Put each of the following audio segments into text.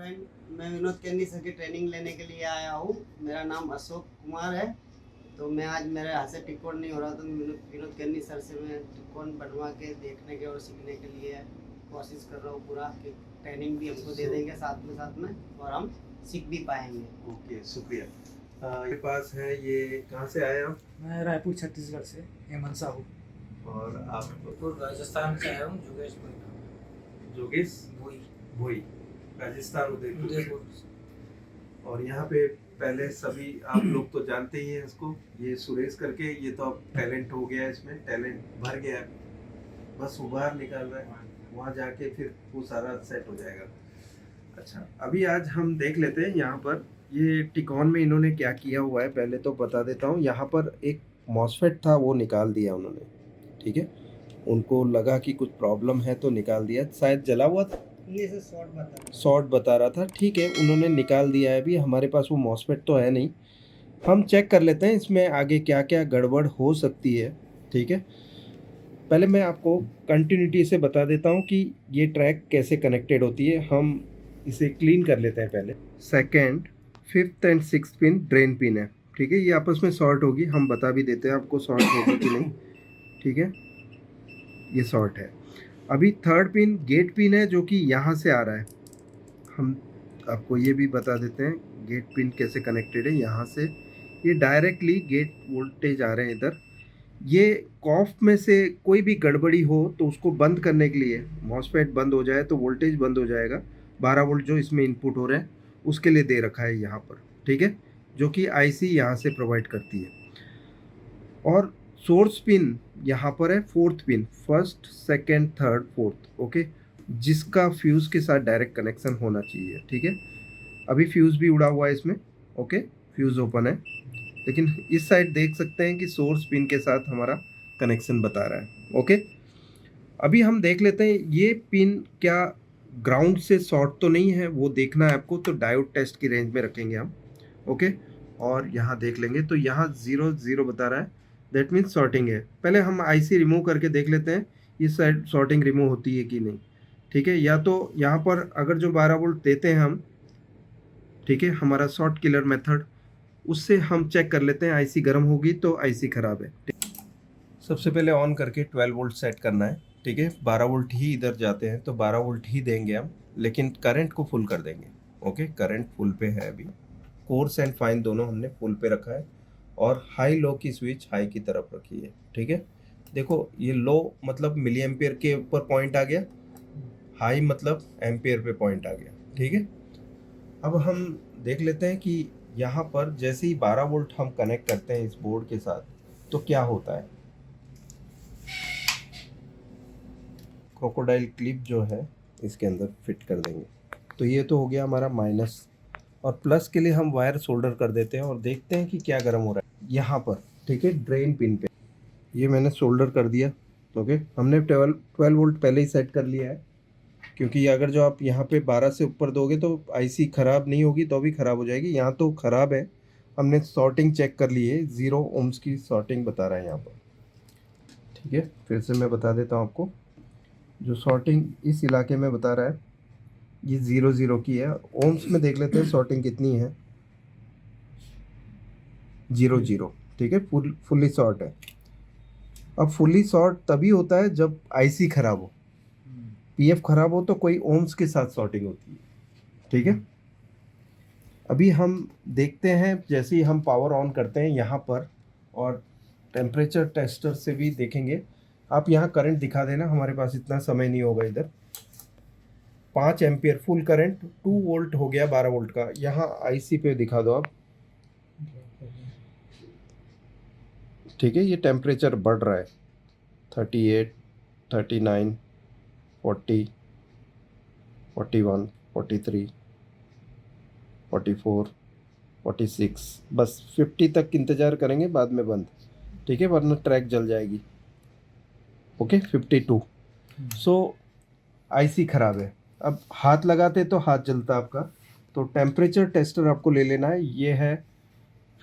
Friend, मैं विनोद केनी sir की ट्रेनिंग लेने के लिए आया हूँ। मेरा नाम अशोक कुमार है। तो मैं आज मेरे हाथ से टिकोन नहीं हो रहा, तो विनोद केनी सर से मैं टिकोन बनवा के देखने के और सीखने के लिए कोशिश कर रहा हूँ पूरा, कि ट्रेनिंग भी हमको दे देंगे साथ में और हम सीख भी पाएंगे। ओके, शुक्रिया। ये पास है, ये कहाँ से आए आप? मैं रायपुर छत्तीसगढ़ से हेमंत साहू। और आप? बिल्कुल राजस्थान से आया हूँ, जोगेश जोगेश भोई भोई, राजस्थान उदयपुर। उदयपुर। और यहाँ पे पहले सभी आप लोग तो जानते ही हैं इसको, ये सुरेश करके, ये तो अब टैलेंट हो गया है, इसमें टैलेंट भर गया है, बस उबार निकाल रहा है, वहाँ जाके फिर वो सारा सेट हो जाएगा। अच्छा, अभी आज हम देख लेते हैं यहाँ पर ये टिकॉन में इन्होंने क्या किया हुआ है। पहले तो बता देता हूँ, यहाँ पर एक मॉसफेट था, वो निकाल दिया उन्होंने, ठीक है। उनको लगा कि कुछ प्रॉब्लम है तो निकाल दिया, शायद जला हुआ था, शॉर्ट बता रहा था, ठीक है, उन्होंने निकाल दिया है। अभी हमारे पास वो मॉसफेट तो है नहीं, हम चेक कर लेते हैं इसमें आगे क्या क्या गड़बड़ हो सकती है, ठीक है। पहले मैं आपको कंटिन्यूटी से बता देता हूँ कि ये ट्रैक कैसे कनेक्टेड होती है। हम इसे क्लीन कर लेते हैं पहले। Second, fifth and sixth pin drain pin है, ठीक है, ये आपस में शॉर्ट होगी, हम बता भी देते हैं आपको शॉर्ट होगी कि नहीं, ठीक है, ये शॉर्ट है। अभी थर्ड पिन गेट पिन है, जो कि यहाँ से आ रहा है, हम आपको ये भी बता देते हैं गेट पिन कैसे कनेक्टेड है। यहाँ से ये डायरेक्टली गेट वोल्टेज आ रहे हैं इधर। ये कॉफ में से कोई भी गड़बड़ी हो तो उसको बंद करने के लिए, मॉसफेट बंद हो जाए तो वोल्टेज बंद हो जाएगा, 12 वोल्ट जो इसमें इनपुट हो रहे हैं उसके लिए दे रखा है यहाँ पर, ठीक है, जो कि आईसी यहाँ से प्रोवाइड करती है। और सोर्स पिन यहाँ पर है, fourth pin, first second third fourth, okay, जिसका फ्यूज़ के साथ डायरेक्ट कनेक्शन होना चाहिए, ठीक है। अभी फ्यूज़ भी उड़ा हुआ है इसमें, ओके, फ्यूज़ ओपन है, लेकिन इस साइड देख सकते हैं कि सोर्स पिन के साथ हमारा कनेक्शन बता रहा है, ओके। अभी हम देख लेते हैं ये पिन क्या ग्राउंड से शॉर्ट तो नहीं है, वो देखना है आपको, तो डायोड टेस्ट की रेंज में रखेंगे हम, ओके। और यहाँ देख लेंगे तो यहाँ 0 बता रहा है, दैट मीन्स शॉर्टिंग है। पहले हम आईसी रिमूव करके देख लेते हैं इस साइड शॉर्टिंग रिमूव होती है कि नहीं, ठीक है। या तो यहाँ पर अगर जो 12 वोल्ट देते हैं हम, ठीक है, हमारा शॉर्ट किलर मेथड, उससे हम चेक कर लेते हैं आईसी गर्म होगी तो आईसी ख़राब है। सबसे पहले ऑन करके 12 वोल्ट सेट करना है, ठीक है, 12 वोल्ट ही इधर जाते हैं तो 12 वोल्ट ही देंगे हम, लेकिन करंट को फुल कर देंगे, ओके। करंट फुल पे है अभी, कोर्स एंड फाइन दोनों हमने फुल पे रखा है, और हाई लो की स्विच हाई की तरफ रखी है, ठीक है। देखो ये लो मतलब मिली एम्पियर के ऊपर पॉइंट आ गया, हाई मतलब एम्पियर पे पॉइंट आ गया, ठीक है। अब हम देख लेते हैं कि यहाँ पर जैसे ही 12 वोल्ट हम कनेक्ट करते हैं इस बोर्ड के साथ तो क्या होता है। क्रोकोडाइल क्लिप जो है इसके अंदर फिट कर देंगे, तो ये तो हो गया हमारा माइनस, और प्लस के लिए हम वायर सोल्डर कर देते हैं और देखते हैं कि क्या गर्म हो रहा है यहाँ पर, ठीक है, ड्रेन पिन पे। ये मैंने सोल्डर कर दिया, ओके। हमने 12 वोल्ट पहले ही सेट कर लिया है, क्योंकि अगर जो आप यहाँ पे 12 से ऊपर दोगे तो आईसी ख़राब नहीं होगी, तो भी ख़राब हो जाएगी। यहाँ तो ख़राब है, हमने सॉर्टिंग चेक कर ली है, 0 ओम्स की सॉर्टिंग बता रहा है यहाँ पर, ठीक है। फिर से मैं बता देता हूँ आपको, जो सॉर्टिंग इस इलाके में बता रहा है ये 0 की है। ओम्स में देख लेते हैं सॉर्टिंग कितनी है, 0, ठीक है, फुल्ली शॉर्ट है। अब फुल्ली शॉर्ट तभी होता है जब आईसी ख़राब हो, पीएफ ख़राब हो तो कोई ओम्स के साथ शॉर्टिंग होती है, ठीक है। अभी हम देखते हैं, जैसे ही हम पावर ऑन करते हैं यहाँ पर, और टेम्परेचर टेस्टर से भी देखेंगे। आप यहाँ करंट दिखा देना, हमारे पास इतना समय नहीं होगा इधर। 5 एम्पियर फुल करंट, 2 वोल्ट हो गया 12 वोल्ट का। यहाँ आईसी पे दिखा दो आप, ठीक है, ये टेम्परेचर बढ़ रहा है, 38, 39, 40, 41, 43, 44, 46, बस 50 तक इंतज़ार करेंगे, बाद में बंद, ठीक है, वरना ट्रैक जल जाएगी, ओके। 52, सो आईसी ख़राब है। अब हाथ लगाते तो हाथ जलता आपका, तो टेम्परेचर टेस्टर आपको ले लेना है, ये है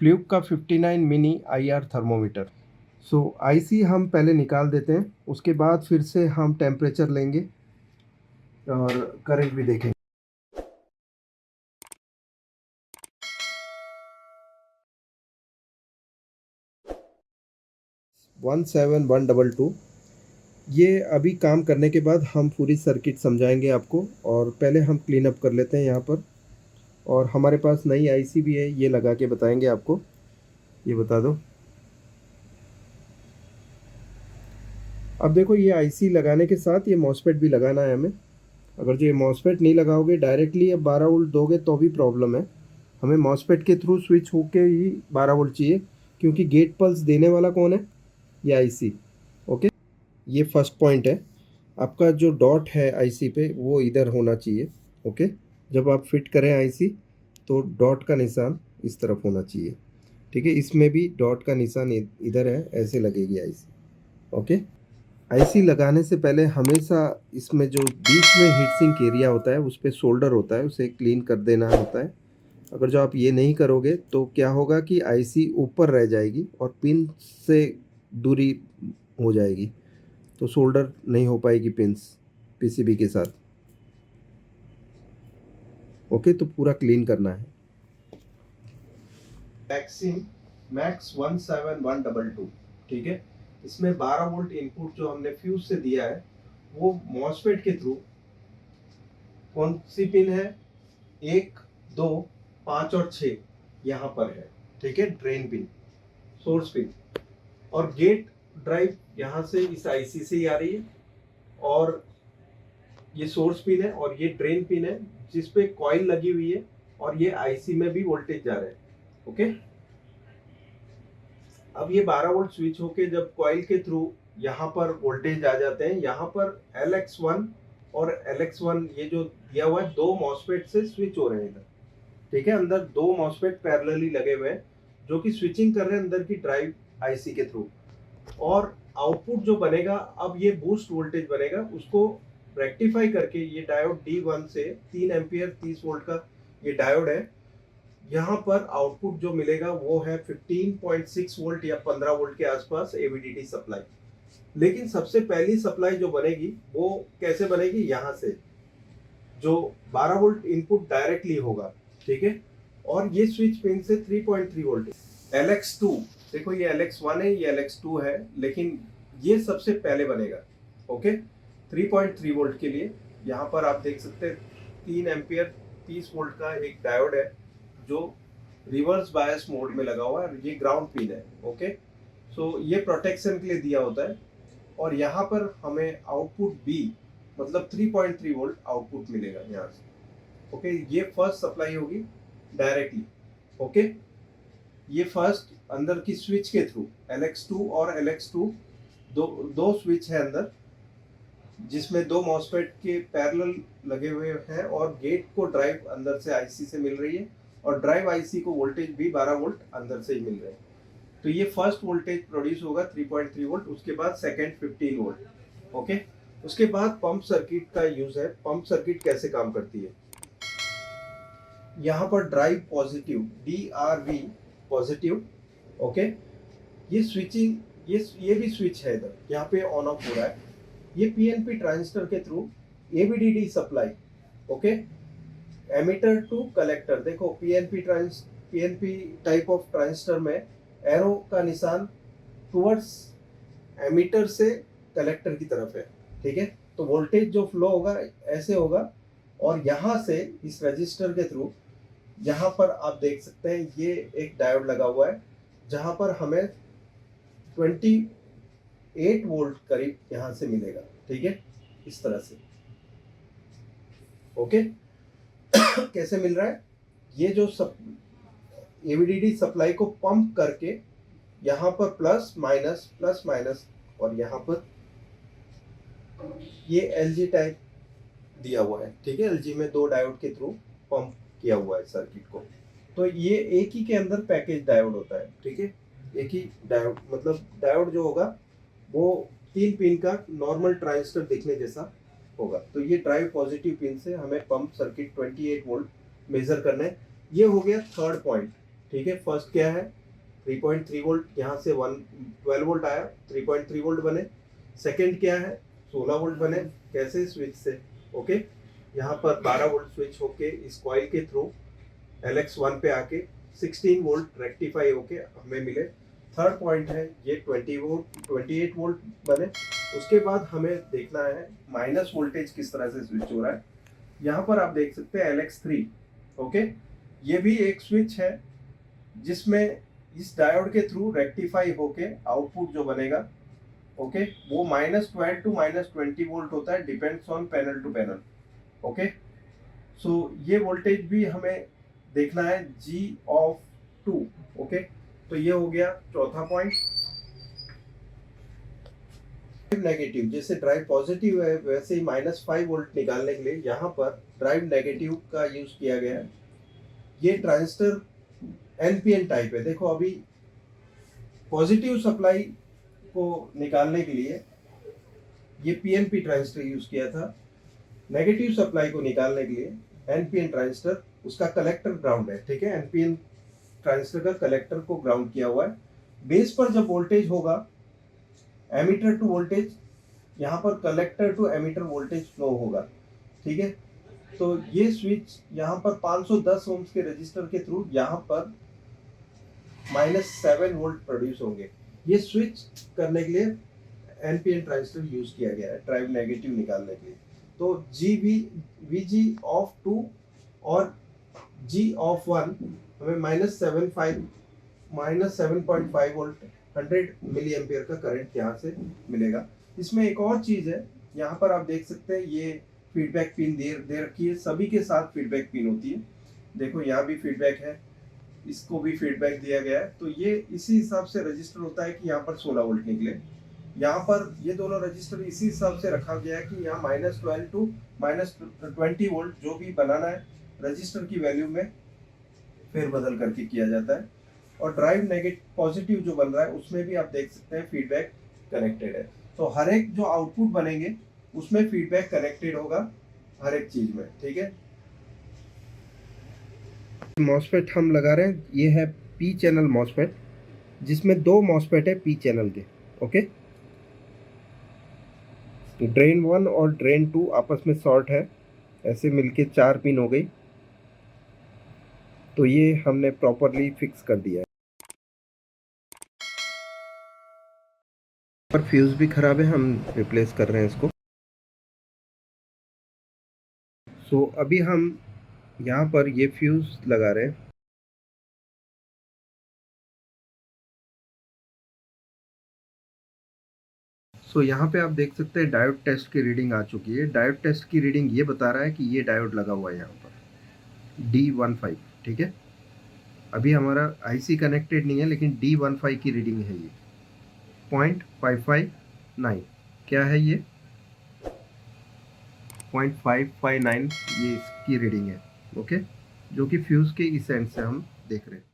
फ्ल्यूक का 59 मिनी आईआर थर्मोमीटर। सो आईसी हम पहले निकाल देते हैं, उसके बाद फिर से हम टेम्परेचर लेंगे और करंट भी देखेंगे। 17122। ये अभी काम करने के बाद हम पूरी सर्किट समझाएंगे आपको, और पहले हम क्लीन अप कर लेते हैं यहाँ पर। और हमारे पास नई आईसी भी है, ये लगा के बताएंगे आपको। ये बता दो। अब देखो, ये आईसी लगाने के साथ ये मॉसफेट भी लगाना है हमें। अगर जो ये मॉसफेट नहीं लगाओगे, डायरेक्टली अब 12 वोल्ट दोगे तो भी प्रॉब्लम है। हमें मॉसफेट के थ्रू स्विच होके ही 12 वोल्ट चाहिए, क्योंकि गेट पल्स देने वाला कौन है? ये आईसी। ओके, ये फर्स्ट पॉइंट है। आपका जो डॉट है आईसी पे वो इधर होना चाहिए। ओके, जब आप फिट करें आईसी तो डॉट का निशान इस तरफ होना चाहिए। ठीक है, इसमें भी डॉट का निशान इधर है, ऐसे लगेगी आईसी। ओके, आईसी लगाने से पहले हमेशा इसमें जो बीच में हीट सिंक एरिया होता है उस पर सोल्डर होता है, उसे क्लीन कर देना होता है। अगर जो आप ये नहीं करोगे तो क्या होगा कि आईसी ऊपर रह जाएगी और पिन से दूरी हो जाएगी, तो सोल्डर नहीं हो पाएगी पिंस पीसीबी के साथ। ओके, तो पूरा क्लीन करना है। Maxim max 17122। ठीक है, इसमें 12 वोल्ट इनपुट जो हमने फ्यूज से दिया है वो मॉसफेट के थ्रू कौन सी पिन है? 1, 2, 5 और 6 यहाँ पर है। ठीक है, ड्रेन पिन, सोर्स पिन, और गेट ड्राइव यहाँ से इस आईसी से ही आ रही है, और ये सोर्स पिन है और ये ड्रेन पिन है जिस पे कॉइल लगी हुई है, और ये आईसी में भी वोल्टेज जा रहा है। ओके, अब ये 12 वोल्ट स्विच होके जब कॉइल के थ्रू यहाँ पर वोल्टेज आ जाते हैं, यहाँ पर LX1 और LX1 ये जो दिया हुआ है, दो मॉसफेट से स्विच हो रहे हैं इधर। ठीक है, अंदर दो मॉसफेट पैरेलली लगे हुए हैं जो कि स्विचिंग कर रहे हैं अंदर की ड्राइव आईसी के थ्रू। और आउटपुट जो बनेगा, अब ये बूस्ट वोल्टेज बनेगा, उसको रेक्टिफाई करके ये डायोड D1 से 3 एम्पियर 30 वोल्ट का ये डायोड है, यहाँ पर आउटपुट जो मिलेगा वो है 15.6 वोल्ट या 15 वोल्ट के आसपास एवीडीटी सप्लाई। लेकिन सबसे पहली सप्लाई जो बनेगी वो कैसे बनेगी? यहाँ से जो 12 वोल्ट इनपुट डायरेक्टली होगा। ठीक है, और ये स्विच पिन से 3.3 वोल्ट LX2। देखो, ये LX1 है, ये LX2 है, लेकिन ये सबसे पहले बनेगा। ओके, 3.3 वोल्ट के लिए यहाँ पर आप देख सकते हैं 3 एम्पियर 30 वोल्ट का एक डायोड है जो रिवर्स बायस मोड में लगा हुआ है, ये ग्राउंड पिन है। ओके, सो ये प्रोटेक्शन के लिए दिया होता है, और यहाँ पर हमें आउटपुट B मतलब 3.3 वोल्ट आउटपुट मिलेगा यहाँ से। ओके, ये फर्स्ट सप्लाई होगी डायरेक्टली। ओके, ये फर्स्ट अंदर की स्विच के थ्रू LX2 और LX2 दो स्विच है अंदर, जिसमें दो मॉसफेट के पैरेलल लगे हुए हैं, और गेट को ड्राइव अंदर से आईसी से मिल रही है, और ड्राइव आईसी को वोल्टेज भी 12 वोल्ट अंदर से ही मिल रहे हैं। तो ये फर्स्ट वोल्टेज प्रोड्यूस होगा 3.3 वोल्ट, उसके बाद सेकंड 15 वोल्ट। ओके, उसके बाद पंप सर्किट का यूज है। पंप सर्किट कैसे काम करती है? यहाँ पर drive positive DRV positive. Okay, ये स्विचिंग, ये भी स्विच है इधर, यहाँ पे ऑन ऑफ हो रहा है। ये पीएनपी ट्रांजिस्टर के through AVDD supply. Okay, emitter to collector. देखो, पीएनपी टाइप ऑफ ट्रांजिस्टर में एरो का निशान टुवर्ड्स एमिटर से कलेक्टर की तरफ है। ठीक है, तो वोल्टेज जो फ्लो होगा ऐसे होगा, और यहाँ से इस रजिस्टर के थ्रू यहाँ पर आप देख सकते हैं ये एक डायोड लगा हुआ है, जहाँ पर हमें 28 वोल्ट करीब यहाँ से मिलेगा। ठीक है, इस तरह से। ओके, कैसे मिल रहा है? ये जो एवीडीडी सप्लाई को पंप करके यहाँ पर प्लस माइनस, और यहाँ पर ये एलजी टाइप दिया हुआ है। ठीक है, एलजी में दो डायोड के थ्रू पंप किया हुआ है सर्किट को। तो ये एक ही के अंदर पैकेज डायोड होता है। ठीक है, एक ही डायोड, मतलब डायोड जो होगा वो 3 पिन का नॉर्मल ट्रांजिस्टर दिखने जैसा होगा। तो ये ड्राइव पॉजिटिव पिन से हमें पंप सर्किट 28 वोल्ट मेजर करना है। ये हो गया थर्ड पॉइंट। ठीक है, फर्स्ट क्या है? 3.3 वोल्ट, यहाँ से 12 वोल्ट आया, 3.3 वोल्ट बने। सेकंड क्या है? 16 वोल्ट बने। कैसे? स्विच से। ओके, यहाँ पर 12 वोल्ट स्विच होके इस कॉइल के थ्रू LX1 पे आके 16 वोल्ट रेक्टिफाई होके हमें मिले, थर्ड पॉइंट है ये 28 वोल्ट बने। उसके बाद हमें देखना है माइनस वोल्टेज किस तरह से स्विच हो रहा है। यहाँ पर आप देख सकते हैं LX3, ओके, ये भी एक स्विच है जिसमें इस डायोड के थ्रू रेक्टिफाई होके आउटपुट जो बनेगा, ओके, वो -12 टू -20 वोल्ट होता है, depends on panel to panel, okay. So ये वोल्टेज भी हमें देखना है G ऑफ 2, ओके। तो ये हो गया चौथा पॉइंट। नेगेटिव, जैसे ड्राइव पॉजिटिव है वैसे ही -5 वोल्ट निकालने के लिए यहाँ पर ड्राइव नेगेटिव का यूज किया गया है। ये ट्रांजिस्टर NPN टाइप है। देखो अभी पॉजिटिव सप्लाई को निकालने के लिए ये PNP ट्रांजिस्टर यूज किया था, नेगेटिव सप्लाई को निकालने के लिए NPN ट्रांजिस्टर, उसका कलेक्टर ग्राउंड है, ठीक है। NPN ट्रांजिस्टर का कलेक्टर को ग्राउंड किया हुआ है। बेस पर जब वोल्टेज होगा एमीटर टू वोल्टेज, यहाँ पर collector to emitter voltage flow होगा, ठीक है। तो ये स्विच यहाँ पर 510 ओम्स के रजिस्टर के थ्रू यहाँ पर -7 वोल्ट प्रोड्यूस होंगे। ये स्विच करने के लिए NPN ट्रांजिस्टर यूज किया गया है ड्राइव नेगेटिव निकालने के लिए। तो VG ऑफ 2 और G ऑफ 1 हमें -7.5 वोल्ट 100 मिली एम्पियर का करंट यहाँ से मिलेगा। इसमें एक और चीज़ है, यहाँ पर आप देख सकते हैं ये फीडबैक पिन दे रखी है, सभी के साथ फीडबैक पिन होती है। देखो यहाँ भी फीडबैक है, इसको भी फीडबैक दिया गया है। तो ये इसी हिसाब से रजिस्टर होता है कि यहाँ पर 16 वोल्ट निकले। यहाँ पर ये दोनों रजिस्टर इसी हिसाब से रखा गया है कि यहाँ -12 टू -20 वोल्ट जो भी बनाना है रजिस्टर की वैल्यू में फिर बदल करके किया जाता है। और ड्राइव नेगेटिव पॉजिटिव जो बन रहा है उसमें भी आप देख सकते हैं फीडबैक कनेक्टेड है। तो हर एक जो आउटपुट बनेंगे उसमें फीडबैक कनेक्टेड होगा हर एक चीज में, ठीक है। मॉसफेट हम लगा रहे हैं, ये है P चैनल मॉसफेट, जिसमें 2 मॉसफेट है P चैनल के, ओके। ड्रेन 1 और ड्रेन 2 आपस में शॉर्ट है, ऐसे मिलके 4 पिन हो गई। तो ये हमने प्रॉपरली फिक्स कर दिया है। पर फ्यूज भी खराब है, हम रिप्लेस कर रहे हैं इसको। सो अभी हम यहाँ पर ये फ्यूज लगा रहे हैं। सो यहाँ पे आप देख सकते हैं डायोड टेस्ट की रीडिंग आ चुकी है। डायोड टेस्ट की रीडिंग ये बता रहा है कि ये डायोड लगा हुआ है यहाँ पर D15, ठीक है। अभी हमारा IC कनेक्टेड नहीं है, लेकिन D15 की रीडिंग है ये 0.559। क्या है ये 0.559, ये इसकी रीडिंग है, ओके, जो कि फ्यूज़ के इस एंड से हम देख रहे हैं।